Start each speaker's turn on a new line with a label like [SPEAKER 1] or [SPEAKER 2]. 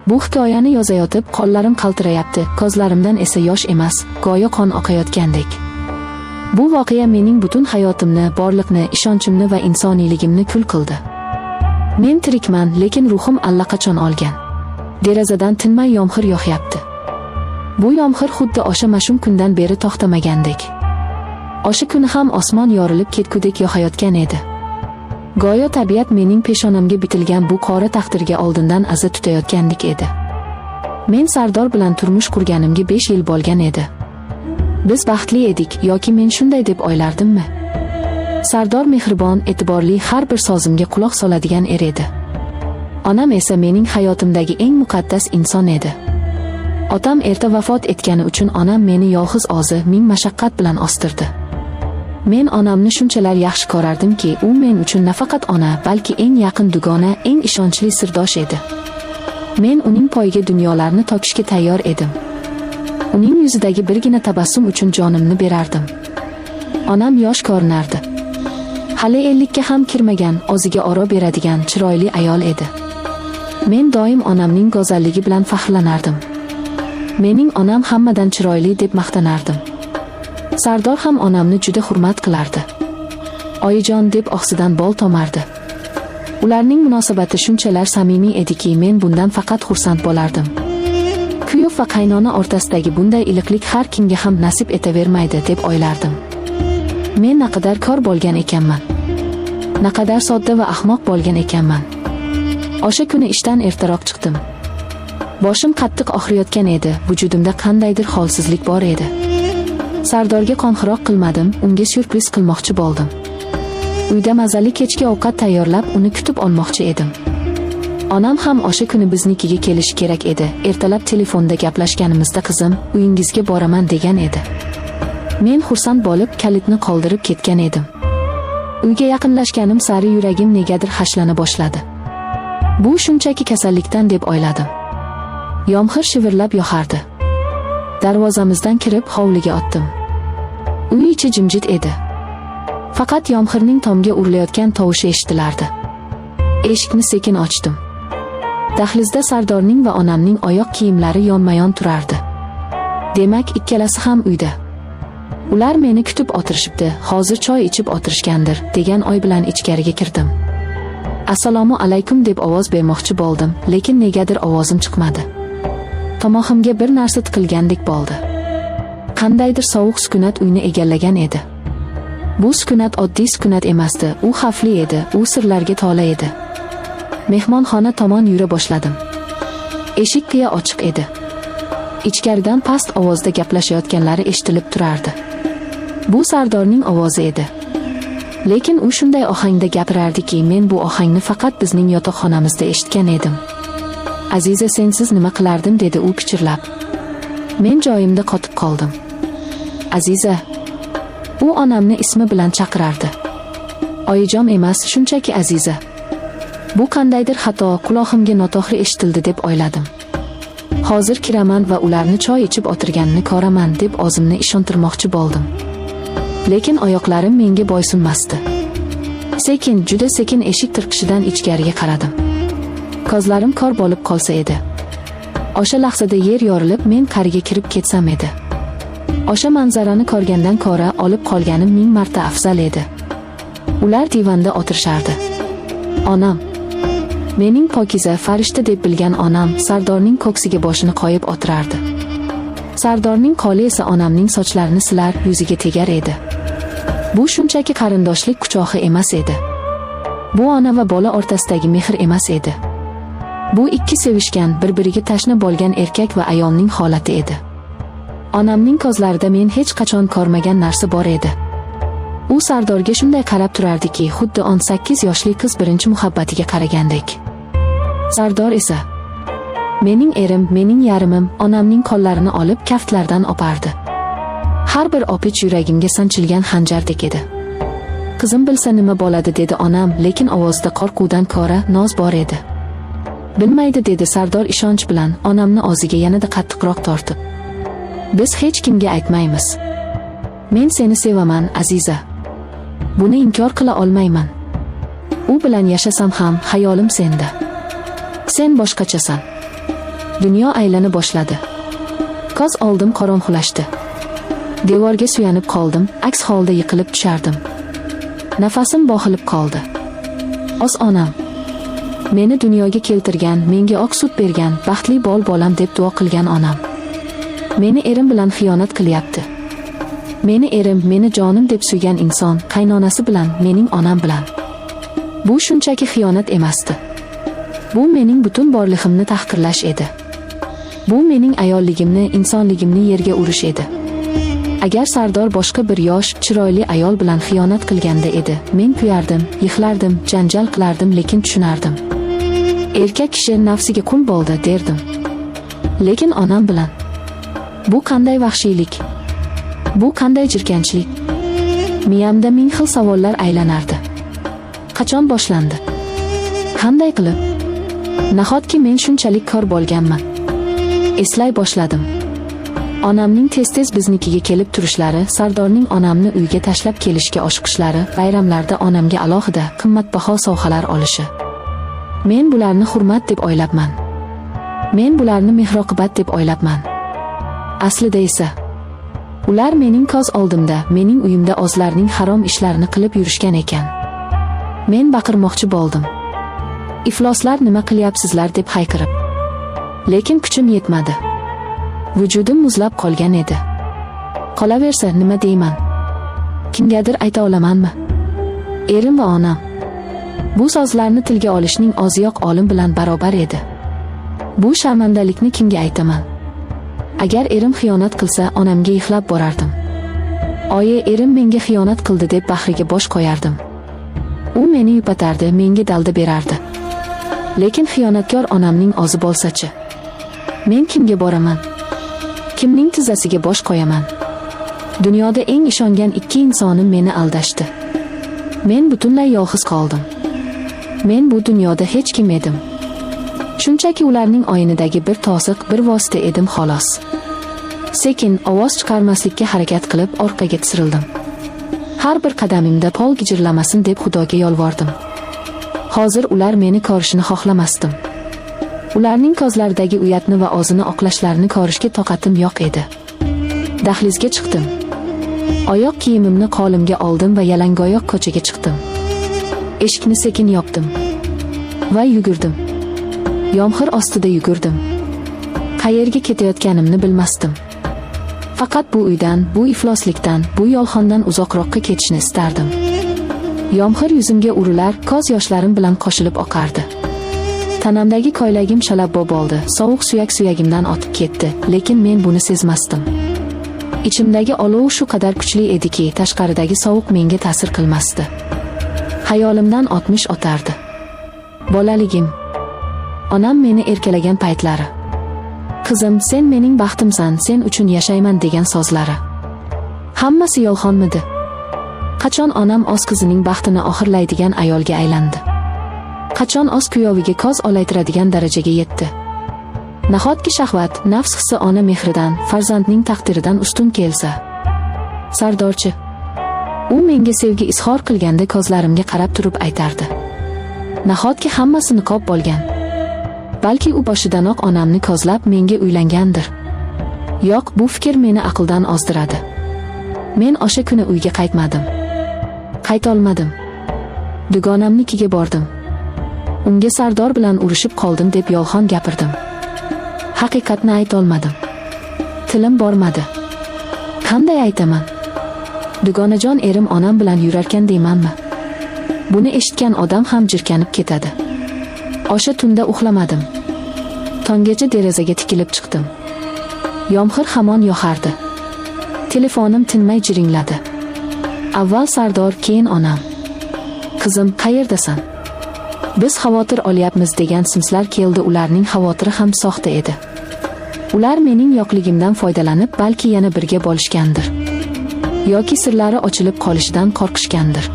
[SPEAKER 1] Bu hikoyani yozayotib qo'llarim qaltirayapti, ko'zlarimdan esa yosh emas, go'yo qon oqayotgandek. Bu voqea mening butun hayotimni, borliqni, ishonchimni va insoniyligimni kul qildi. Men tirikman, lekin ruhim allaqachon olgan. Derazadan tinmay yomg'ir yog'yapti. Bu yomg'ir xuddi o'sha mash'um kundan beri to'xtamagandek. O'sha kuni ham osmon yorilib ketgudek yog'ayotgan edi. Go'yo tabiat mening peshonamga bitilgan bu qora taqdirga oldindan aza tutayotgandek edi. Men Sardor bilan turmush qurganimga 5 yil bo'lgan edi. Biz baxtli edik yoki men shunday deb o'ylardimmi? Sardor mehribon, e'tiborli, har bir so'zimga quloq soladigan er edi. Onam esa mening hayotimdagi eng muqaddas inson edi. Otam erta vafot etgani uchun onam meni yolg'iz o'zi ming mashaqqat bilan o'stirdi. Men onamni shunchalar yaxshi ko'rardimki, u men uchun nafaqat ona, balki eng yaqin dugona, eng ishonchli sirdosh edi. Men uning poyiga dunyolarni topishga tayyor edim. Uning yuzidagi birgina tabassum uchun jonimni berardim. Onam yosh ko'rinardi. Hali 50 ga ham kirmagan, o'ziga oro beradigan chiroyli ayol edi. Men doim onamning go'zalligi bilan faxrlanardim. Mening onam hammadan chiroyli deb maqtanardim. Sardor ham onamni juda hurmat qilardi. Oyijon deb og'zidan bol tomardi. Ularning munosabati shunchalar samimiy ediki, men bundan faqat xursand bo'lardim. Kuyov va qaynona o'rtasidagi bunday iliqlik har kimga ham nasib etavermaydi deb o'ylardim. Men naqadar kor bo'lgan ekanman. Naqadar sodda va ahmoq bo'lgan ekanman. O'sha kuni ishdan ertaroq chiqdim. Boshim qattiq og'riyotgan edi, vujudimda qandaydir holsizlik bor edi. Sardorga qo'ng'iroq qilmadim, unga syurpriz qilmoqchi bo'ldim. Uyda mazali kechki ovqat tayyorlab, uni kutib olmoqchi edim. Onam ham o'sha kuni biznikiga kelishi kerak edi. Ertalab telefonda gaplashganimizda qizim, uyingizga boraman degan edi. Men xursand bo'lib, kalitni qoldirib ketgan edim. Uyga yaqinlashganim sari yuragim negadir hashlana boshladi. Bu shunchaki kasallikdan deb o'yladim. Yomg'ir shivirlab yog'ardi. Darvozamizdan kirib hovliga otdim. Uy ichi jimjit edi. Faqat yomg'irning tomga urilayotgan tovushi eshitilardi. Eshikni sekin ochdim. Dahlizda Sardorning va onamning oyoq kiyimlari yonma-yon turardi. Demak, ikkalasi ham uyda. Ular meni kutib o'tirishibdi, hozir choy ichib o'tirishgandir, degan o'y bilan ichkariga kirdim. Assalomu alaykum deb ovoz bermoqchi bo'ldim, lekin negadir ovozim chiqmadi. Tomog'imga bir narsa tiqilgandek bo'ldi. Qandaydir sovuq sukunat uyni egallagan edi. Bu sukunat oddiy sukunat emasdi, u xavfli edi, u sirlarga to'la edi. Mehmonxona tomon yura boshladim. Eshik qiya ochiq edi. Ichkaridan past ovozda gaplashayotganlari eshitilib turardi. Bu Sardorning ovozi edi. Lekin u shunday ohangda gapirardiki, men bu ohangni faqat bizning yotoqxonamizda eshitgan edim. Aziza, sensiz nima qilardim, dedi u pichirlab. Men joyimda qotib qoldim. Aziza. U onamni ismi bilan chaqirardi. Oyijon emas, shunchaki Aziza. Bu qandaydir xato, quloqimga noto'g'ri eshitildi deb o'yladim. Hozir kiraman va ularni choy ichib o'tirganini ko'raman deb o'zimni ishontirmoqchi bo'ldim. Lekin oyoqlarim menga bo'ysunmasdi. Sekin, juda sekin eshik tirqishidan ichkariga qaradim. Ko'zlarim kor bo'lib qolsa edi. O'sha lahzada yer yorilib, men qariga kirib ketsam edi. O'sha manzarani ko'rgandan ko'ra olib qolganim 1000 marta afzal edi. Ular divanda o'tirishardi. Onam, mening pokiza, farishta deb bilgan onam Sardorning ko'ksiga boshini qo'yib o'tirardi. Sardorning qo'li esa onamning sochlarini silar, yuziga tegar edi. Bu shunchaki qarindoshlik quchog'i emas edi. Bu ona va bola o'rtasidagi mehr emas edi. Bu ikki sevishgan, bir-biriga tashna bo'lgan erkak va ayolning holati edi. Onamning ko'zlarida men hech qachon ko'rmagan narsa bor edi. U Sardorga shunday qarab turardiki, xuddi 18 yoshli qiz birinchi muhabbatiga qaragandek. Sardor esa mening erim, mening yarimim, onamning qo'llarini olib kaftlardan opardi. Har bir o'pich yuragimga sanchilgan xanjardek edi. Qizim bilsa nima bo'ladi, dedi onam, lekin ovozida qo'rquvdan ko'ra noz bor edi. Bilmaydi, dedi Sardor ishonch bilan, onamni o'ziga yanada qattiqroq tortib. Biz hech kimga aytmaymiz. Men seni sevaman, Aziza. Buni inkor qila olmayman. U bilan yashasam ham xayolim senda. Sen boshqachasan. Dunyo aylana boshladi. Ko'z oldim qorong'ulashdi. Devorga suyanib qoldim, aks holda yiqilib tushardim. Nafasim bo'g'ilib qoldi. Onam, meni dunyoga keltirgan, menga oq sut bergan, baxtli bolam deb duo qilgan onam. Meni erim bilan xiyonat qilyapti. Meni erim, meni jonim deb suygan inson, qaynonasi bilan, mening onam bilan. Bu shunchaki xiyonat emasdi. Bu mening butun borlig'imni tahqirlash edi. Bu mening ayolligimni, insonligimni yerga urish edi. Agar Sardor boshqa bir yosh, chiroyli ayol bilan xiyonat qilganda edi, men kuyardim, yig'lardim, janjal qilardim, lekin tushunardim. Erkak kishi nafsiga qul bo'ldi derdim. Lekin onam bilan bu qanday vahshiylik? Bu qanday jirkanchlik? Miyamda ming xil savollar aylanardi. Qachon boshlandi? Qanday qilib? Nahotki men shunchalik kor bo'lganman? Eslay boshladim. Onamning tez-tez biznikiga kelib turishlari, Sardorning onamni uyga tashlab kelishga oshiqishlari, bayramlarda onamga alohida qimmatbaho sovg'alar olishi. Men bularni hurmat deb o'ylabman. Men bularni mehr-oqibat deb o'ylabman. Aslida esa ular mening ko'z oldimda, mening uyimda o'zlarining harom ishlarini qilib yurishgan ekan. Men baqirmoqchi bo'ldim. Ifloslar nima qilyapsizlar deb hayqirib. Lekin kuchim yetmadi. Vujudim muzlab qolgan edi. Qolaversa nima deyman? Kimgadir ayta olamanmi? Erim va onam. Bu so'zlarni tilga olishning o'ziyoq olim bilan barobar edi. Bu sharmandalikni kimga aytaman? Agar erim xiyonat qilsa, onamga yig'lab borardim. Oyi, erim menga xiyonat qildi deb bahriga bosh qo'yardim. U meni yupatardi, menga dalda berardi. Lekin xiyonatkor onamning o'zi bo'lsa-chi? Men kimga boraman? Kimning tizzasiga bosh qo'yaman? Dunyoda eng ishongan ikki insonim meni aldashdi. Men butunlay yolg'iz qoldim. Men bu dunyoda hech kim edim. Shunchaki ularning o'yinidagi bir to'siq, bir vosita edim xolos. Sekin ovoz chiqarmaslikka harakat qilib orqaga tisildim. Har bir qadamimda pol gijirlamasin deb Xudoga yolvordim. Hozir ular meni ko'rishini xohlamasdim. Ularning ko'zlaridagi uyatni va o'zini oqlashlarini ko'rishga toqatim yo'q edi. Dahlizga chiqdim. Oyoq kiyimimni qo'limga oldim va yalangoyoq ko'chaga chiqdim. Eshikni sekin yopdim va yugurdim. Yomg'ir ostida yugurdim. Qayerga ketayotganimni bilmasdim. Faqat bu uydan, bu ifloslikdan, bu yolg'ondan uzoqroqqa ketishni istardim. Yomg'ir yuzimga urilar, ko'z yoshlarim bilan qo'shilib oqardi. Tanamdagi ko'ylagim shalabbo bo'ldi, sovuq suyagimdan o'tib ketdi, lekin men buni sezmasdim. Ichimdagi olov shu qadar kuchli ediki, tashqaridagi sovuq menga ta'sir qilmasdi. Xayolimdan o'tmish o'tardi. Bolaligim, onam meni erkalagan paytlari. Qizim, sen mening baxtimsan, sen uchun yashayman degan so'zlari. Hammasi yolg'onmidi? Qachon onam o'z qizining baxtini oxirlaydigan ayolga aylandi? Qachon o'z kuyoviga ko'z olaytiradigan darajaga yetdi? Nahotki shahvat, nafs hissi ona mehridan, farzandning taqdiridan ustun kelsa? Sardorchi, u menga sevgi izhor qilganda ko'zlarimga qarab turib aytardi. Nahotki hammasi niqob bo'lgan? Balki u boshidanoq onamni ko'zlab menga uylangandir. Yo'q, bu fikr meni aqldan ozdiradi. Men o'sha kuni uyga qaytmadim. Qaytolmadim. Dugonamnikiga bordim. Unga Sardor bilan urushib qoldim deb yolg'on gapirdim. Haqiqatni aytolmadim. Tilim bormadi. Qanday aytaman? Dugonajon erim onam bilan yurarkan deymanmi? Buni eshitgan odam ham jirkanib ketadi. O'sha tunda uxlamadim. Tonggacha derazaga tikilib chiqdim. Yomg'ir hamon yog'ardi. Telefonim tinmay jiringladi. Avval Sardor, keyin onam. Qizim, qayerdasan? Biz xavotir olyapmiz degan simslar keldi, ularning xavotiri ham soxta edi. Ular mening yo'qligimdan foydalanib, balki yana birga bo'lishgandir. Yoki sirlari ochilib qolishidan qo'rqishgandir.